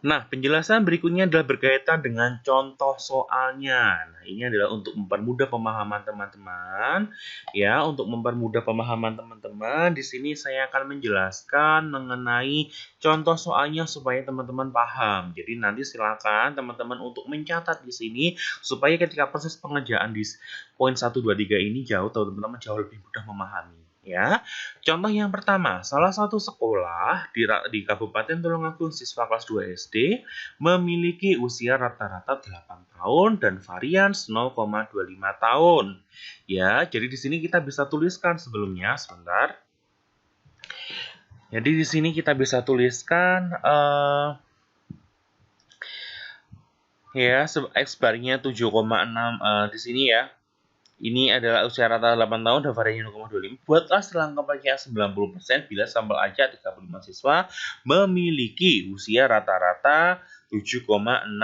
Nah, penjelasan berikutnya adalah berkaitan dengan contoh soalnya. Nah, ini adalah untuk mempermudah pemahaman teman-teman. Ya, untuk mempermudah pemahaman teman-teman, di sini saya akan menjelaskan mengenai contoh soalnya supaya teman-teman paham. Jadi nanti silakan teman-teman untuk mencatat di sini supaya ketika proses pengerjaan di poin 1, 2, 3 ini teman-teman jauh lebih mudah memahami. Ya, contoh yang pertama, salah satu sekolah di Kabupaten Tulungagung siswa kelas 2 SD memiliki usia rata-rata 8 tahun dan varians 0,25 tahun. Ya, jadi di sini kita bisa tuliskan sebelumnya sebentar. Jadi di sini kita bisa tuliskan ya X barnya 7,6 di sini ya. Ini adalah usia rata 8 tahun dan variannya 0,25. Buatlah selangkah percayaan 90% bila sampel acak 35 siswa memiliki usia rata-rata 7,65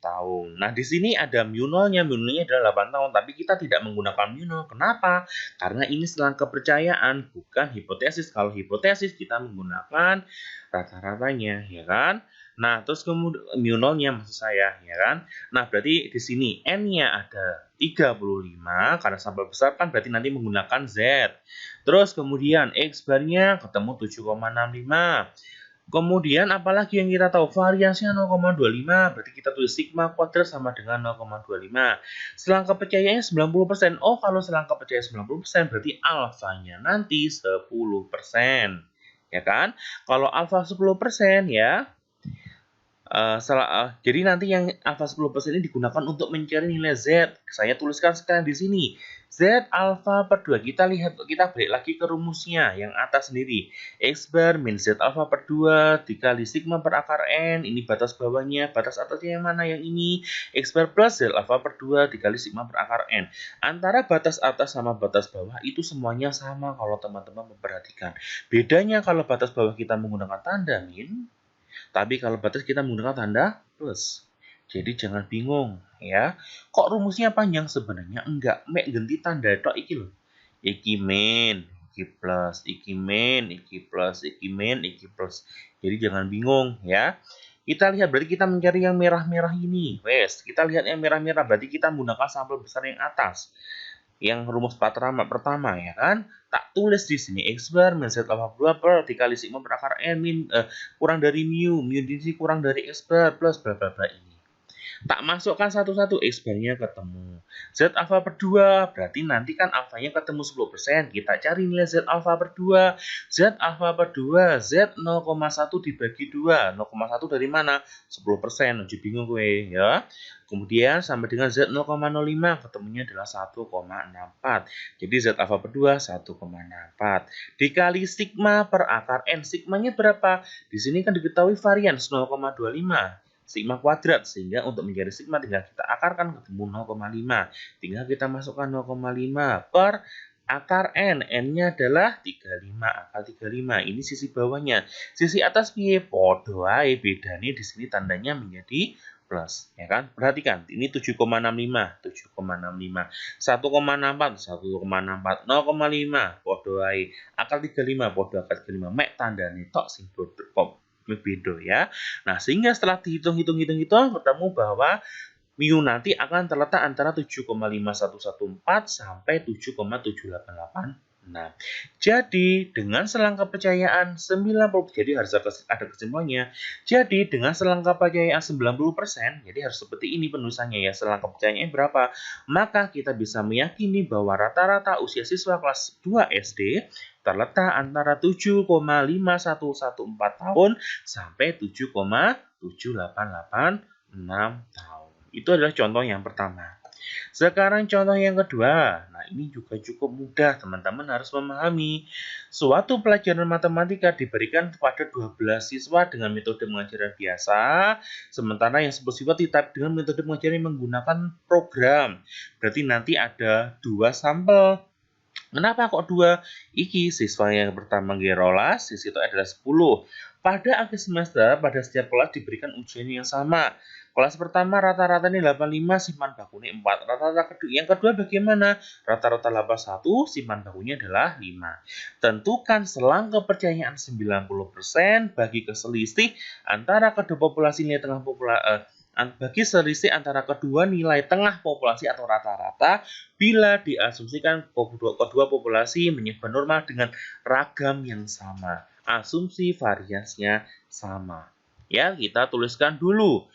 tahun. Nah, di sini ada mu0-nya. Mu0-nya adalah 8 tahun, tapi kita tidak menggunakan mu0. Kenapa? Karena ini selangkah kepercayaan, bukan hipotesis. Kalau hipotesis kita menggunakan rata-ratanya, ya kan? Nah, terus kemudian mu0-nya maksud saya, ya kan? Nah, berarti di sini N-nya ada 35, karena sampel besar kan berarti nanti menggunakan Z. Terus kemudian X barnya ketemu 7,65. Kemudian apalagi yang kita tahu variasinya 0,25, berarti kita tulis sigma kuadrat sama dengan 0,25. Selangkah percayaannya 90%. Oh, kalau selangkah percaya 90% berarti alfanya nanti 10%. Ya kan? Kalau alfa 10% ya, jadi nanti yang alfa 10% ini digunakan untuk mencari nilai Z. Saya tuliskan sekarang di sini. Z alfa per 2. Kita balik lagi ke rumusnya yang atas sendiri. X bar min Z alfa per 2 dikali sigma per akar N. Ini batas bawahnya. Batas atasnya yang mana? Yang ini. X bar plus Z alfa per 2 dikali sigma per akar N. Antara batas atas sama batas bawah itu semuanya sama kalau teman-teman memperhatikan. Bedanya kalau batas bawah kita menggunakan tanda min, tapi kalau batas kita menggunakan tanda plus. Jadi jangan bingung ya. Kok rumusnya panjang? Sebenarnya enggak. Mek ganti tanda tok iki loh. Iki min, iki plus, iki min, iki plus, iki min, iki plus. Jadi jangan bingung ya. Kita lihat berarti kita mencari yang merah-merah ini. Wes, kita lihat yang merah-merah berarti kita menggunakan sampel besar yang atas. Yang rumus pertama ya kan, tak tulis di sini X bar min Z alfa 2 per dikali sigma per akar N kurang dari mu di sini kurang dari X bar plus bla bla bla ini. Tak masukkan satu-satu, X barnya ketemu. Z alfa per 2, berarti nanti kan alfanya ketemu 10%. Kita cari nilai Z alfa per 2. Z alfa per 2, Z 0,1 dibagi 2. 0,1 dari mana? 10%. Udah bingung gue ya. Kemudian sama dengan Z 0,05, ketemunya adalah 1,64. Jadi Z alfa per 2, 1,64. Dikali sigma per akar N. Sigmanya berapa? Di sini kan diketahui varians 0,25. Sigma kuadrat, sehingga untuk mencari sigma tinggal kita akarkan ketemu 0,5. Tinggal kita masukkan 0,5 per akar N. N-nya adalah 35, akar 35. Ini sisi bawahnya. Sisi atas piye? Podo ae, bedanya di sini tandanya menjadi plus, ya kan? Perhatikan, ini 7,65, 7,65. 1,64, 1,64, 0,5, podo ae. Akar 35, podo akar 35. Mek tandane tok sing beda ya. Nah, sehingga setelah dihitung ketemu bahwa mu nanti akan terletak antara 7,5114 sampai 7,7886. Jadi dengan selangkah percayaan 90, jadi harus ada kesimpulannya. Jadi dengan selangkah percayaan 90%, jadi harus seperti ini penulisannya ya. Selangkah percayaannya berapa? Maka kita bisa meyakini bahwa rata-rata usia siswa kelas 2 SD terletak antara 7,5114 tahun sampai 7,7886 tahun. Itu adalah contoh yang pertama. Sekarang contoh yang kedua. Nah, ini juga cukup mudah, teman-teman harus memahami. Suatu pelajaran matematika diberikan kepada 12 siswa dengan metode pengajaran biasa, sementara yang 10 siswa dengan metode pengajaran yang menggunakan program. Berarti nanti ada 2 sampel. Kenapa kok 2? Iki siswa yang pertama gerolas, di situ adalah 10. Pada akhir semester, pada setiap kelas diberikan ujian yang sama. Kelas pertama rata-rata ini 85, simpan bakunya 4. Rata-rata kedua, yang kedua bagaimana? Rata-rata 81, simpan bakunya adalah 5. Tentukan selang kepercayaan 90% bagi keselisih antara kedua populasi nilai tengah bagi selisih antara kedua nilai tengah populasi atau rata-rata bila diasumsikan kedua populasi menyebar normal dengan ragam yang sama. Asumsi variasinya sama. Ya, kita tuliskan dulu.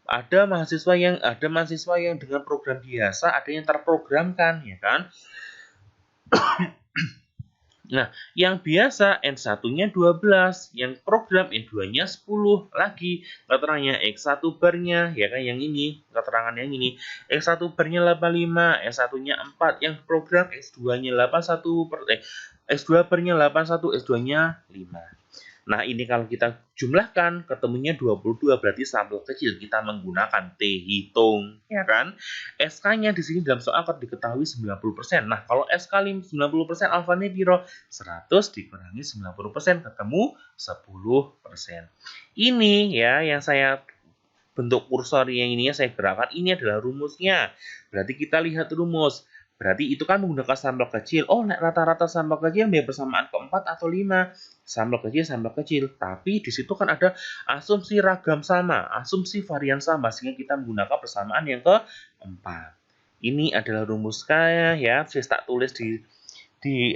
Ada mahasiswa yang dengan program biasa, ada yang terprogramkan, ya kan? Nah, yang biasa N1-nya 12, yang program N2-nya 10 lagi. Keterangannya X1 barnya, ya kan yang ini, keterangan yang ini. X1 barnya 85, S1-nya 4, yang program X2-nya 81 X2 barnya 81, S2-nya 5. Nah, ini kalau kita jumlahkan ketemunya 22, berarti sampel kecil kita menggunakan T hitung, ya kan? SK-nya di sini dalam soal akan diketahui 90%. Nah, kalau SK 90% alfanya piro? 100 dikurangi 90% ketemu 10%. Ini ya yang saya bentuk kursor yang ini saya gerakkan, ini adalah rumusnya. Berarti kita lihat rumus. Berarti itu kan menggunakan sampel kecil. Oh, rata-rata sampel kecil biar bersamaan ke 4 atau 5. Sampel kecil. Tapi di situ kan ada asumsi ragam sama, asumsi varian sama, sehingga kita menggunakan persamaan yang ke-4. Ini adalah rumus saya ya, saya tak tulis di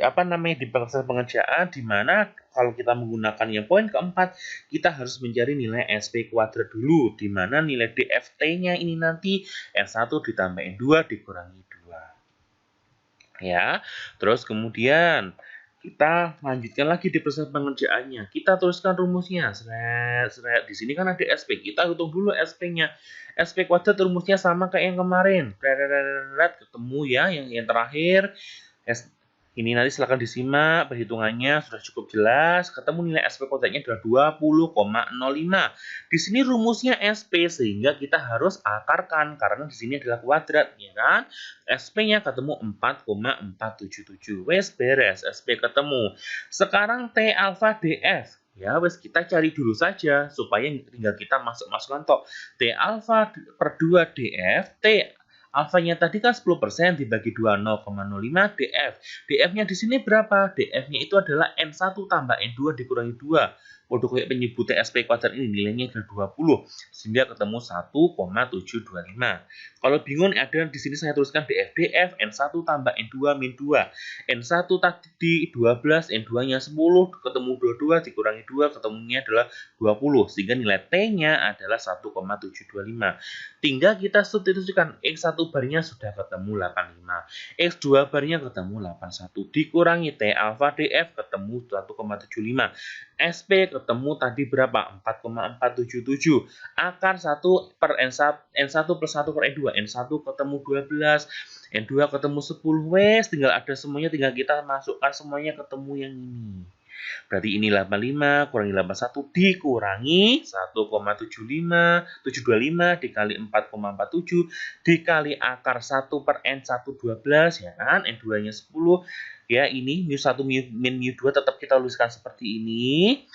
pengerjaan, di mana kalau kita menggunakan yang poin keempat, kita harus mencari nilai SP kuadrat dulu, di mana nilai DFT-nya ini nanti N1 ditambah N2 dikurangi 2. Ya, terus kemudian kita lanjutkan lagi di proses pengerjaannya. Kita tuliskan rumusnya. Di sini kan ada SP. Kita hitung dulu SP-nya. SP kuadrat rumusnya sama kayak yang kemarin. Ketemu ya yang terakhir. Ini nanti silahkan disimak, perhitungannya sudah cukup jelas. Ketemu nilai SP kuadratnya adalah 20,05. Di sini rumusnya SP, sehingga kita harus akarkan, karena di sini adalah kuadrat, ya kan? SP-nya ketemu 4,477. Wes beres, SP ketemu. Sekarang T alfa DF. Ya, wes kita cari dulu saja, supaya tinggal kita masukkan tok. T alfa per 2 DF, T alfanya tadi kan 10% dibagi 2, 0,05 DF. DF-nya di sini berapa? DF-nya itu adalah N1 tambah N2 dikurangi 2. Waduh, kayak penyebutan SP kuadrat ini nilainya adalah 20. Sehingga ketemu 1,725. Kalau bingung, ada di sini saya tuliskan DF. DF N1 tambah N2 min 2. N1 tadi 12, N2-nya 10, ketemu 22, dikurangi 2, ketemunya adalah 20. Sehingga nilai T-nya adalah 1,725. Tinggal kita substitusikan. X1 barnya sudah ketemu 85. X2 barnya ketemu 81. Dikurangi T alfa DF ketemu 1,75. SP ketemu tadi berapa? 4,477. Akar 1 per N1 plus 1 per N2. N1 ketemu 12. N2 ketemu 10. Wes, tinggal ada semuanya, tinggal kita masukkan semuanya ketemu yang ini. Berarti ini 85 kurangi 81 dikurangi 1,725 dikali 4,47 dikali akar 1 per N1 12, ya kan? N2-nya 10. Ya, ini mu 1 min mu 2 tetap kita tuliskan seperti ini.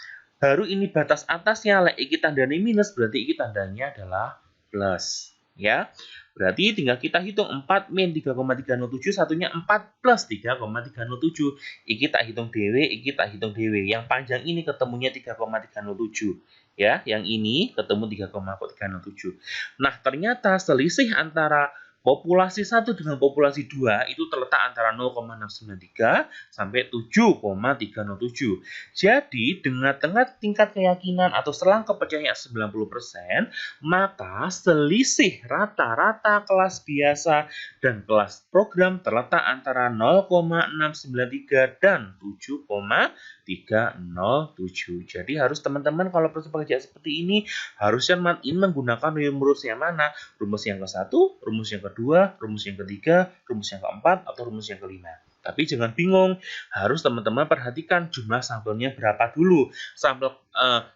Baru ini batas atasnya, X tandanya minus, berarti X tandanya adalah plus. Ya, berarti tinggal kita hitung 4 min 3,307, satunya 4 plus 3,307. Iki tak hitung DW, iki tak hitung DW. Yang panjang ini ketemunya 3,307. Ya, yang ini ketemu 3,307. Nah, ternyata selisih antara populasi 1 dengan populasi 2 itu terletak antara 0,693 sampai 7,307. Jadi, dengan tingkat keyakinan atau selang kepercayaan 90%, maka selisih rata-rata kelas biasa dan kelas program terletak antara 0,693 dan 7,307. Jadi, harus teman-teman kalau proses pengerjaan seperti ini, harusnya menggunakan rumus yang mana? Rumus yang ke-1, rumus yang kedua, rumus yang ketiga, rumus yang keempat, atau rumus yang kelima. Tapi jangan bingung, harus teman-teman perhatikan jumlah sampelnya berapa dulu. Sampel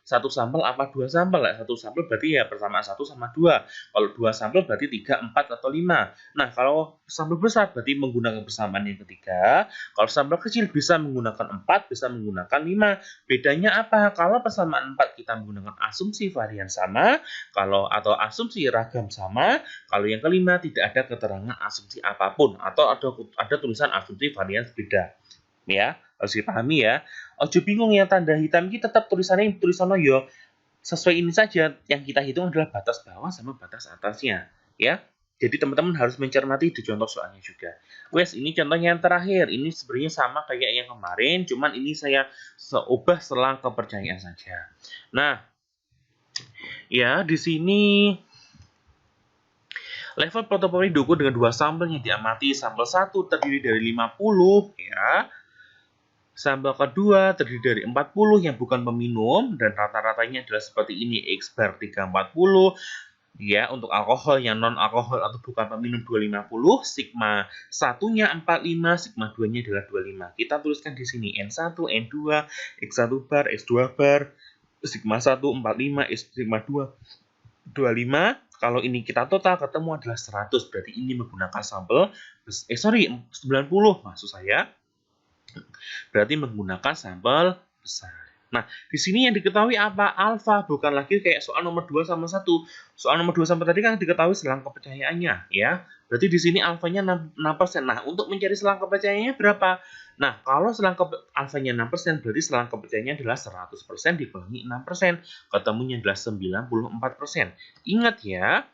satu sampel apa dua sampel? Satu sampel berarti ya persamaan 1 sama 2. Kalau dua sampel berarti 3, 4, atau 5. Nah, kalau sampel besar berarti menggunakan persamaan yang ketiga. Kalau sampel kecil bisa menggunakan 4, bisa menggunakan 5. Bedanya apa? Kalau persamaan 4 kita menggunakan asumsi varian sama, atau asumsi ragam sama. Kalau yang kelima tidak ada keterangan asumsi apapun atau ada tulisan asumsi varian beda. Ya, harus dipahami ya. Ojo bingung ya, tanda hitam ini tetap tulisannya yo sesuai ini saja. Yang kita hitung adalah batas bawah sama batas atasnya, ya. Jadi teman-teman harus mencermati di contoh soalnya juga. Wes, ini contohnya yang terakhir. Ini sebenarnya sama kayak yang kemarin, cuman ini saya ubah selang kepercayaan saja. Nah, ya di sini level protopori didukung dengan dua sampel yang diamati. Sampel 1 terdiri dari 50, ya. Sampel kedua terdiri dari 40 yang bukan peminum dan rata-ratanya adalah seperti ini, X bar 340. Ya, untuk alkohol yang non alkohol atau bukan peminum 250, sigma 1-nya 45, sigma 2-nya adalah 25. Kita tuliskan di sini N1, N2, X1 bar, X2 bar, sigma 1 45, sigma 2 25. Kalau ini kita total ketemu adalah 100, berarti ini menggunakan sampel 90 maksud saya. Berarti menggunakan sampel besar. Nah, di sini yang diketahui apa? Alfa, bukan lagi kayak soal nomor 2 sama 1. Soal nomor 2 sama tadi kan diketahui selang kepercayaannya, ya. Berarti di sini alfanya 6%. Nah, untuk mencari selang kepercayaannya berapa? Nah, kalau alfanya 6%, berarti selang kepercayaannya adalah 100% dikurangi 6%. Ketemunya adalah 94%. Ingat ya,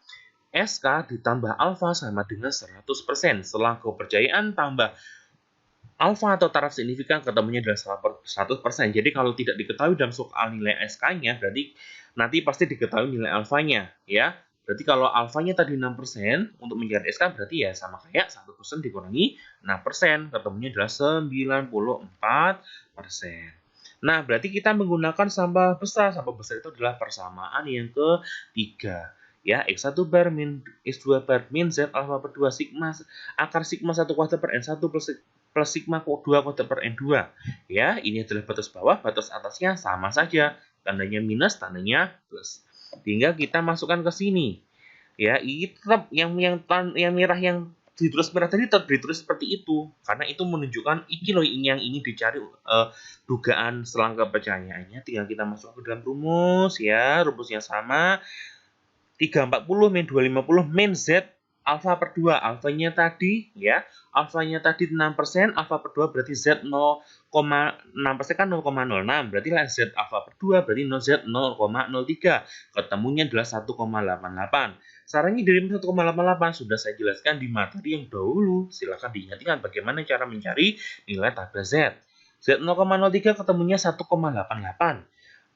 SK ditambah alfa sama dengan 100%. Selang kepercayaan tambah alfa atau taraf signifikan ketemunya adalah 100%. Jadi kalau tidak diketahui dalam soal nilai SK-nya, berarti nanti pasti diketahui nilai alfanya, ya. Berarti kalau alfanya tadi 6%, untuk mencari SK berarti ya sama kayak 1% dikurangi 6%, ketemunya adalah 94%. Nah, berarti kita menggunakan sampel besar. Sampel besar itu adalah persamaan yang ketiga. Ya, X1 bar min X2 bar min Z alfa per 2 sigma akar sigma 1 kuadrat per N1 plus sigma 2 kuadrat per N2. Ya, ini adalah batas bawah, batas atasnya sama saja. Tandanya minus, tandanya plus. Tinggal kita masukkan ke sini. Ya, ini tetap yang merah yang ditulis merah tadi tetap ditulis seperti itu. Karena itu menunjukkan ini loh yang ingin dicari dugaan selang kepercayaannya. Tinggal kita masuk ke dalam rumus ya, rumusnya sama. 340 min 250 min Z alfa per 2. Alfanya tadi ya, alfanya tadi 6%, alfa per 2 berarti Z 0,6% kan 0,06. Berarti lah Z alfa per 2 berarti Z 0,03. Ketemunya adalah 1,88. Caranya dari 1,88 sudah saya jelaskan di materi yang dahulu. Silakan diingatkan bagaimana cara mencari nilai tabel Z. Z 0,03 ketemunya 1,88.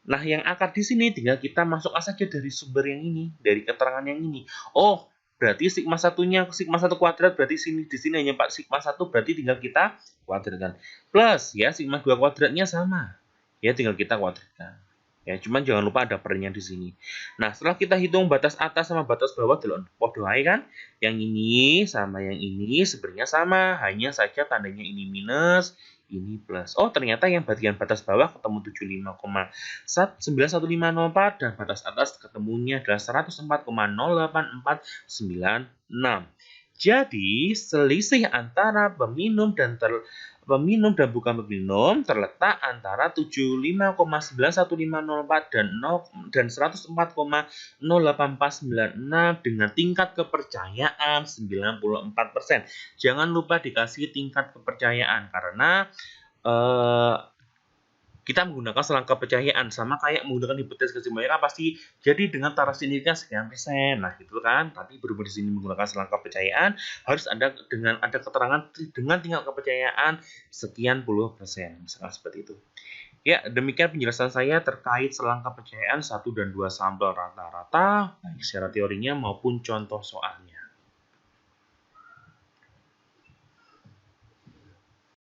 Nah, yang akar di sini tinggal kita masuk saja dari sumber yang ini, dari keterangan yang ini. Oh, berarti sigma 1-nya sigma 1 kuadrat berarti di sini hanya 4 sigma 1 berarti tinggal kita kuadratkan. Plus ya sigma 2 kuadratnya sama. Ya tinggal kita kuadratkan. Ya, cuman jangan lupa ada pernya di sini. Nah, setelah kita hitung batas atas sama batas bawah delon podo ae kan? Yang ini sama yang ini sebenarnya sama, hanya saja tandanya ini minus, ini plus. Oh, ternyata yang bagian batas bawah ketemu 75,91504 dan batas atas ketemunya adalah 104,08496. Jadi, selisih antara peminum dan bukan peminum terletak antara 75,91504 dan 104,08496 dengan tingkat kepercayaan 94%. Jangan lupa dikasih tingkat kepercayaan karena kita menggunakan selang kepercayaan sama kayak menggunakan hipotesis kesimpulannya pasti jadi dengan taraf signifikan sekian persen. Nah, gitu kan. Tapi berhubung di sini menggunakan selang kepercayaan harus ada keterangan dengan tingkat kepercayaan sekian puluh persen. Misalkan seperti itu. Ya, demikian penjelasan saya terkait selang kepercayaan 1 dan 2 sampel rata-rata baik secara teorinya maupun contoh soalnya.